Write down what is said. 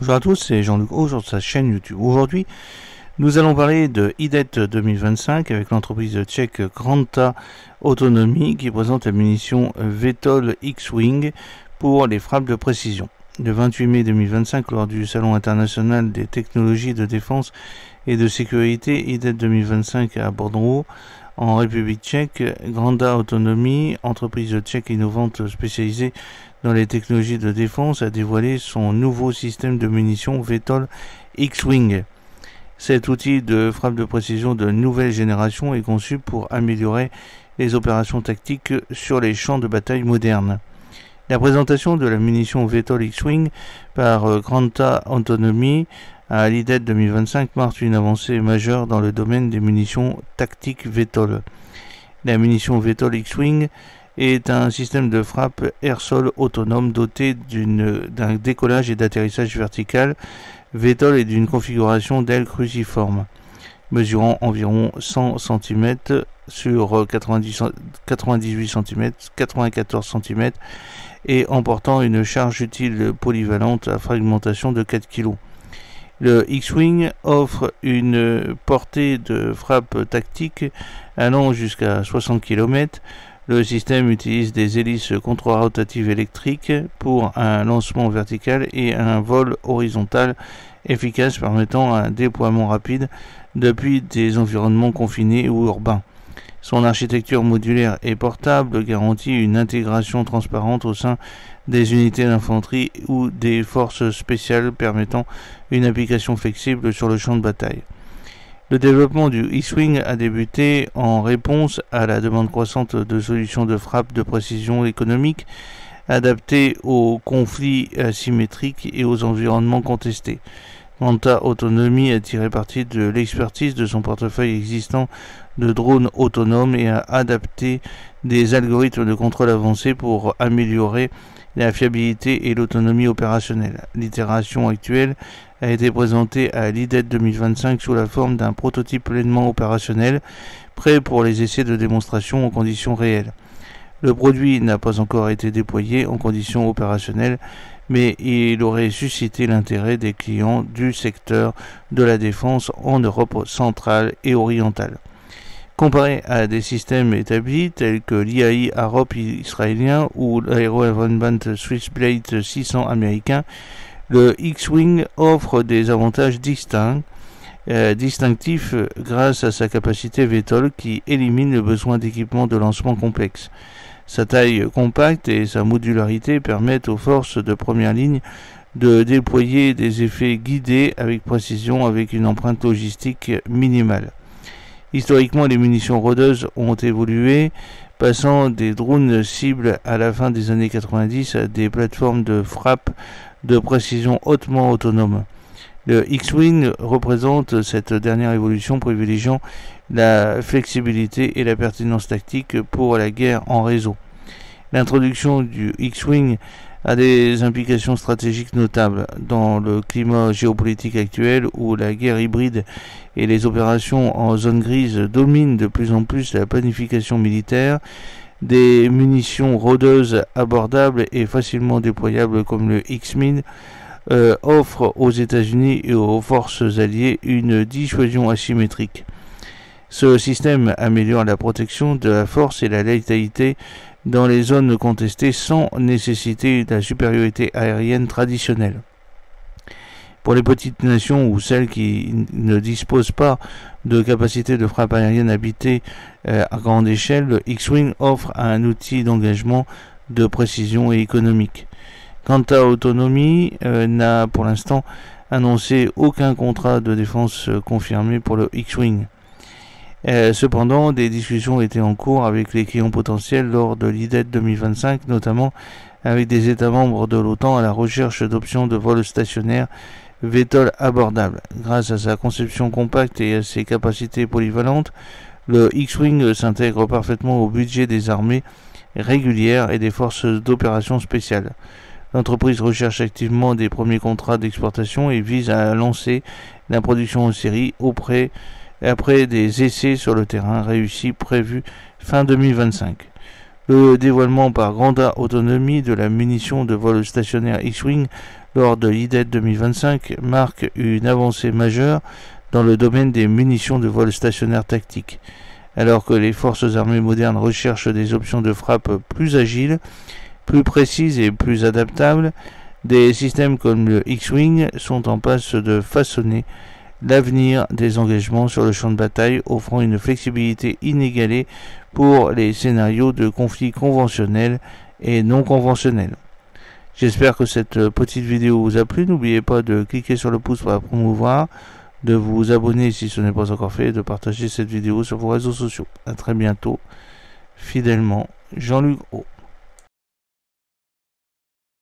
Bonjour à tous, c'est Jean-Luc O sur sa chaîne YouTube. Aujourd'hui, nous allons parler de IDET 2025 avec l'entreprise tchèque Granta Autonomy qui présente la munition VTOL X-Wing pour les frappes de précision. Le 28 mai 2025, lors du Salon international des technologies de défense et de sécurité IDET 2025 à Bordeaux, en République tchèque, Granta Autonomy, entreprise tchèque innovante spécialisée dans les technologies de défense, a dévoilé son nouveau système de munitions VTOL X-Wing. Cet outil de frappe de précision de nouvelle génération est conçu pour améliorer les opérations tactiques sur les champs de bataille modernes. La présentation de la munition VTOL X-Wing par Granta Autonomy à l'IDET 2025 marque une avancée majeure dans le domaine des munitions tactiques VTOL. La munition VTOL X-Wing est un système de frappe air-sol autonome doté d'un décollage et d'atterrissage vertical VTOL et d'une configuration d'aile cruciforme, mesurant environ 100 cm sur 98 cm, 94 cm et emportant une charge utile polyvalente à fragmentation de 4 kg. Le X-Wing offre une portée de frappe tactique allant jusqu'à 60 km. Le système utilise des hélices contre-rotatives électriques pour un lancement vertical et un vol horizontal efficace permettant un déploiement rapide depuis des environnements confinés ou urbains. Son architecture modulaire et portable garantit une intégration transparente au sein des unités d'infanterie ou des forces spéciales permettant une application flexible sur le champ de bataille. Le développement du X-Wing a débuté en réponse à la demande croissante de solutions de frappe de précision économique adaptées aux conflits asymétriques et aux environnements contestés. Granta Autonomy a tiré parti de l'expertise de son portefeuille existant de drones autonomes et a adapté des algorithmes de contrôle avancés pour améliorer la fiabilité et l'autonomie opérationnelle. L'itération actuelle a été présentée à l'IDET 2025 sous la forme d'un prototype pleinement opérationnel, prêt pour les essais de démonstration en conditions réelles. Le produit n'a pas encore été déployé en conditions opérationnelles, mais il aurait suscité l'intérêt des clients du secteur de la défense en Europe centrale et orientale. Comparé à des systèmes établis tels que l'IAI Arop israélien ou l'Aero-Avronband Switchblade 600 américain, le X-Wing offre des avantages distinctifs grâce à sa capacité VTOL qui élimine le besoin d'équipements de lancement complexes. Sa taille compacte et sa modularité permettent aux forces de première ligne de déployer des effets guidés avec précision avec une empreinte logistique minimale. Historiquement, les munitions rôdeuses ont évolué, passant des drones cibles à la fin des années 90 à des plateformes de frappe de précision hautement autonomes. Le X-Wing représente cette dernière évolution privilégiant la flexibilité et la pertinence tactique pour la guerre en réseau. L'introduction du X-Wing a des implications stratégiques notables dans le climat géopolitique actuel où la guerre hybride et les opérations en zone grise dominent de plus en plus la planification militaire. Des munitions rôdeuses abordables et facilement déployables comme le X-Min offrent aux États-Unis et aux forces alliées une dissuasion asymétrique. Ce système améliore la protection de la force et la létalité dans les zones contestées sans nécessiter la supériorité aérienne traditionnelle. Pour les petites nations ou celles qui ne disposent pas de capacité de frappe aérienne habitée à grande échelle, le X-Wing offre un outil d'engagement de précision et économique. Granta Autonomy n'a pour l'instant annoncé aucun contrat de défense confirmé pour le X-Wing. Cependant, des discussions étaient en cours avec les clients potentiels lors de l'IDET 2025, notamment avec des États membres de l'OTAN à la recherche d'options de vol stationnaire VTOL abordables. Grâce à sa conception compacte et à ses capacités polyvalentes, le X-Wing s'intègre parfaitement au budget des armées régulières et des forces d'opération spéciales. L'entreprise recherche activement des premiers contrats d'exportation et vise à lancer la production en série après des essais sur le terrain réussis prévus fin 2025. Le dévoilement par Granta Autonomy de la munition de vol stationnaire X-Wing lors de IDET 2025 marque une avancée majeure dans le domaine des munitions de vol stationnaire tactique. Alors que les forces armées modernes recherchent des options de frappe plus agiles, plus précises et plus adaptables, des systèmes comme le X-Wing sont en passe de façonner l'avenir des engagements sur le champ de bataille, offrant une flexibilité inégalée pour les scénarios de conflits conventionnels et non conventionnels. J'espère que cette petite vidéo vous a plu. N'oubliez pas de cliquer sur le pouce pour la promouvoir, de vous abonner si ce n'est pas encore fait et de partager cette vidéo sur vos réseaux sociaux. A très bientôt. Fidèlement, Jean-Luc Roux.